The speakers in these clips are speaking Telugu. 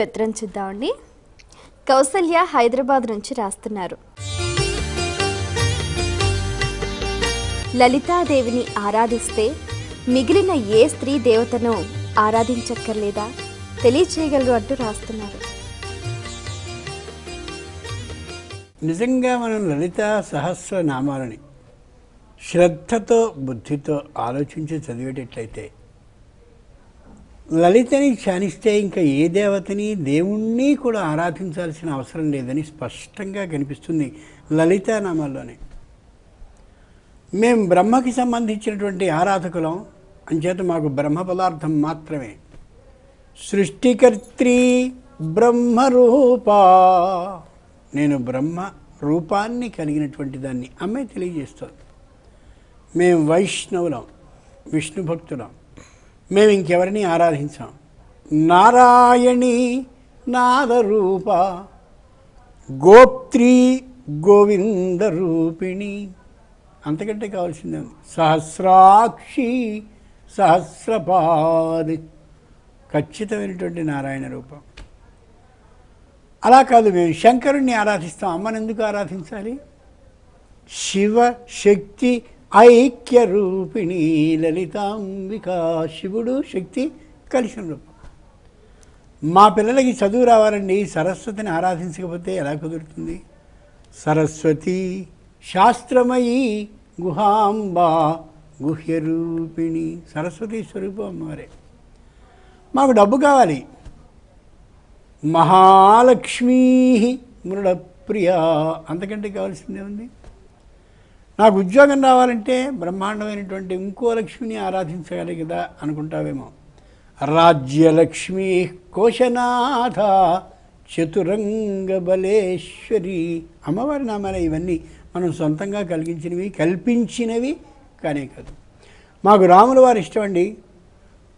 పెత్రం చూద్దామండి. కౌసల్య హైదరాబాద్ నుంచి రాస్తున్నారు. లలితాదేవిని ఆరాధిస్తే మిగిలిన ఏ స్త్రీ దేవతను ఆరాధించక్కర్లేదా? తెలియచేయగలరు అంటూ రాస్తున్నారు. నిజంగా మనం లలితా సహస్రనామాలని శ్రద్ధతో బుద్ధితో ఆలోచించి చదివేటట్లయితే లలితని ధ్యానిస్తే ఇంకా ఏ దేవతని దేవుణ్ణి కూడా ఆరాధించాల్సిన అవసరం లేదని స్పష్టంగా కనిపిస్తుంది లలితా నామాల్లోనే. మేము బ్రహ్మకి సంబంధించినటువంటి ఆరాధకులం, అంచేత మాకు బ్రహ్మ పదార్థం మాత్రమే. సృష్టికర్త్రి బ్రహ్మరూపా, నేను బ్రహ్మ రూపాన్ని కలిగినటువంటి దాన్ని అమ్మాయి తెలియజేస్తుంది. మేము వైష్ణవులం, విష్ణు భక్తులం, మేము ఇంకెవరిని ఆరాధించాం. నారాయణి నాదరూప గోప్త్రి గోవింద రూపిణి, అంతకంటే కావాల్సిందే ఉంది. సహస్రాక్షి సహస్రపాది, ఖచ్చితమైనటువంటి నారాయణ రూపం. అలా కాదు, మేము శంకరుణ్ణి ఆరాధిస్తాం. అమ్మని ఎందుకు ఆరాధించాలి? శివ శక్తి ఐక్య రూపిణి లలితాంబిక, శివుడు శక్తి కలిసిన రూపం. మా పిల్లలకి చదువు రావాలండి, సరస్వతిని ఆరాధించకపోతే ఎలా కుదురుతుంది? సరస్వతి శాస్త్రమయీ గుహాంబా గుహ్యరూపిణి, సరస్వతి స్వరూపం అమ్మవారే. మాకు డబ్బు కావాలి, మహాలక్ష్మీ మృడప్రియ, అంతకంటే కావాల్సిందే ఉంది. నాకు ఉద్యోగం రావాలంటే బ్రహ్మాండమైనటువంటి ఇంకో లక్ష్మిని ఆరాధించగలి కదా అనుకుంటావేమో. రాజ్యలక్ష్మీ కోశనాథ చతురంగ బలేశ్వరి, అమ్మవారి నామాలే ఇవన్నీ. మనం సొంతంగా కలిగించినవి కల్పించినవి కానే కాదు. మాకు రాముల వారు ఇష్టం అండి.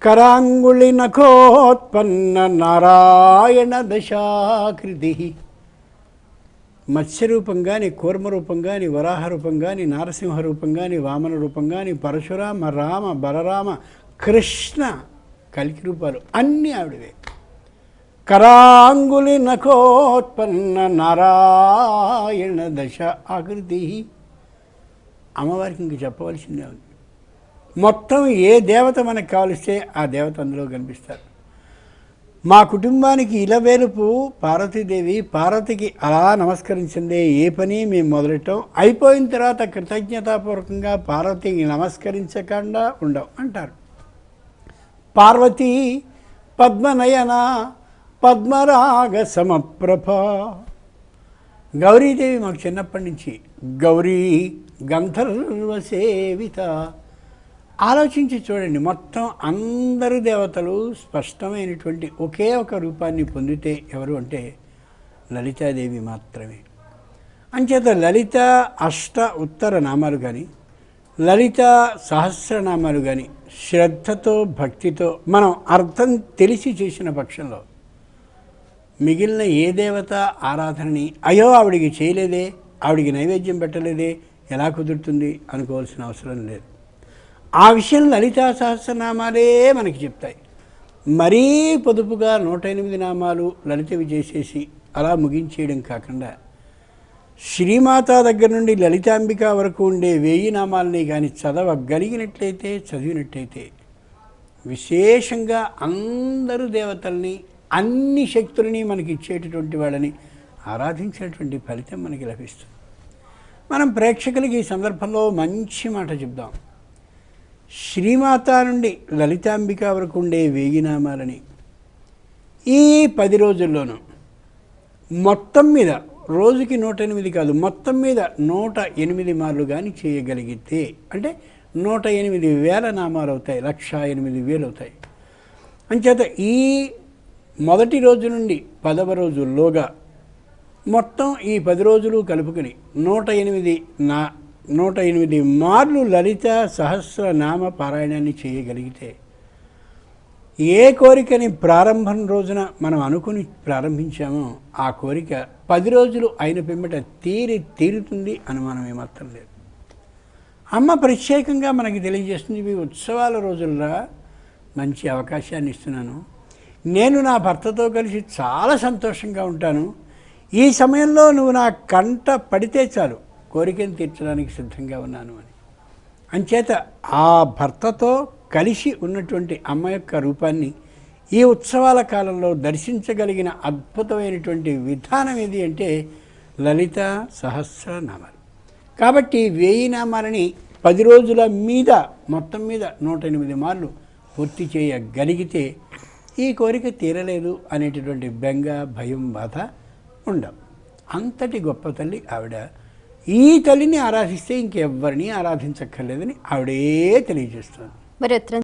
కరాంగుళి నఖోత్పన్న నారాయణ దశాకృతి, మత్స్య రూపం కానీ, కూర్మ రూపం కానీ, వరాహ రూపం కానీ, నారసింహ రూపం కానీ, వామన రూపం కానీ, పరశురామ రామ బలరామ కృష్ణ కలికి రూపాలు అన్నీ ఆవిడవే. కరాంగులి నఖోత్పన్న నారాయణ దశ ఆకృతి, అమ్మవారికి ఇంక చెప్పవలసిందే ఉంది. మొత్తం ఏ దేవత మనకు కావలిస్తే ఆ దేవత అందులో కనిపిస్తారు. మా కుటుంబానికి ఇలవేలుపు పార్వతీదేవి. పార్వతికి అలా నమస్కరించిందే ఏ పని మేము మొదలెట్టాం, అయిపోయిన తర్వాత కృతజ్ఞతాపూర్వకంగా పార్వతికి నమస్కరించకుండా ఉండవు అంటారు. పార్వతీ పద్మనయన పద్మరాగ సమప్రభ, గౌరీదేవి మాకు చిన్నప్పటి నుంచి గౌరీ గంధర్వ సేవిత. ఆలోచించి చూడండి, మొత్తం అందరు దేవతలు స్పష్టమైనటువంటి ఒకే ఒక రూపాన్ని పొందితే ఎవరు అంటే లలితాదేవి మాత్రమే. అంచేత లలిత అష్ట ఉత్తర నామాలు కానీ, లలిత సహస్రనామాలు కానీ శ్రద్ధతో భక్తితో మనం అర్థం తెలిసి చేసిన పక్షంలో మిగిలిన ఏ దేవత ఆరాధనని అయ్యో ఆవిడికి చేయలేదే, ఆవిడికి నైవేద్యం పెట్టలేదే, ఎలా కుదురుతుంది అనుకోవాల్సిన అవసరం లేదు. ఆ విషయం లలితా సహస్రనామాలే మనకి చెప్తాయి. మరీ పొదుపుగా 108 నామాలు లలితవి చేసేసి అలా ముగించేయడం కాకుండా శ్రీమాత దగ్గర నుండి లలితాంబిక వరకు ఉండే 1000 నామాలని కానీ చదవగలిగినట్లయితే, చదివినట్లయితే విశేషంగా అందరు దేవతల్ని అన్ని శక్తులని మనకి ఇచ్చేటటువంటి వాళ్ళని ఆరాధించినటువంటి ఫలితం మనకి లభిస్తుంది. మనం ప్రేక్షకులకి ఈ సందర్భంలో మంచి మాట చెప్దాం. శ్రీమాత నుండి లలితాంబిక వరకు ఉండే 1000 నామాలని ఈ 10 రోజుల్లోనూ మొత్తం మీద రోజుకి 108 కాదు, మొత్తం మీద 108 మార్లు కానీ చేయగలిగితే అంటే 108,000 నామాలు అవుతాయి, 108,000 అవుతాయి. అంచేత ఈ మొదటి రోజు నుండి 10వ రోజుల్లోగా మొత్తం ఈ 10 రోజులు కలుపుకొని 108 మార్లు లలిత సహస్రనామ పారాయణాన్ని చేయగలిగితే ఏ కోరికని ప్రారంభం రోజున మనం అనుకుని ప్రారంభించామో ఆ కోరిక 10 రోజులు అయిన పిమ్మట తీరుతుంది, అనుమానం ఏమాత్రం లేదు. అమ్మ ప్రత్యేకంగా మనకి తెలియజేస్తుంది, ఇవి ఉత్సవాల రోజుల్లో మంచి అవకాశాన్ని ఇస్తున్నాను, నేను నా భర్తతో కలిసి చాలా సంతోషంగా ఉంటాను. ఈ సమయంలో నువ్వు నా కంట పడితే చాలు, కోరికను తీర్చడానికి సిద్ధంగా ఉన్నాను అని. అంచేత ఆ భర్తతో కలిసి ఉన్నటువంటి అమ్మ యొక్క రూపాన్ని ఈ ఉత్సవాల కాలంలో దర్శించగలిగిన అద్భుతమైనటువంటి విధానం ఏది అంటే లలిత సహస్రనామాలు. కాబట్టి 1000 నామాలని 10 రోజుల మీద మొత్తం మీద 108 మార్లు పూర్తి చేయగలిగితే ఈ కోరిక తీరలేదు అనేటటువంటి బెంగ, భయం, బాధ ఉండవు. అంతటి గొప్ప తల్లి ఆవిడ. ఈ తల్లిని ఆరాధిస్తే ఇంకెవ్వరిని ఆరాధించక్కర్లేదని ఆవిడే తెలియజేస్తుంది. మరి ఉత్తరం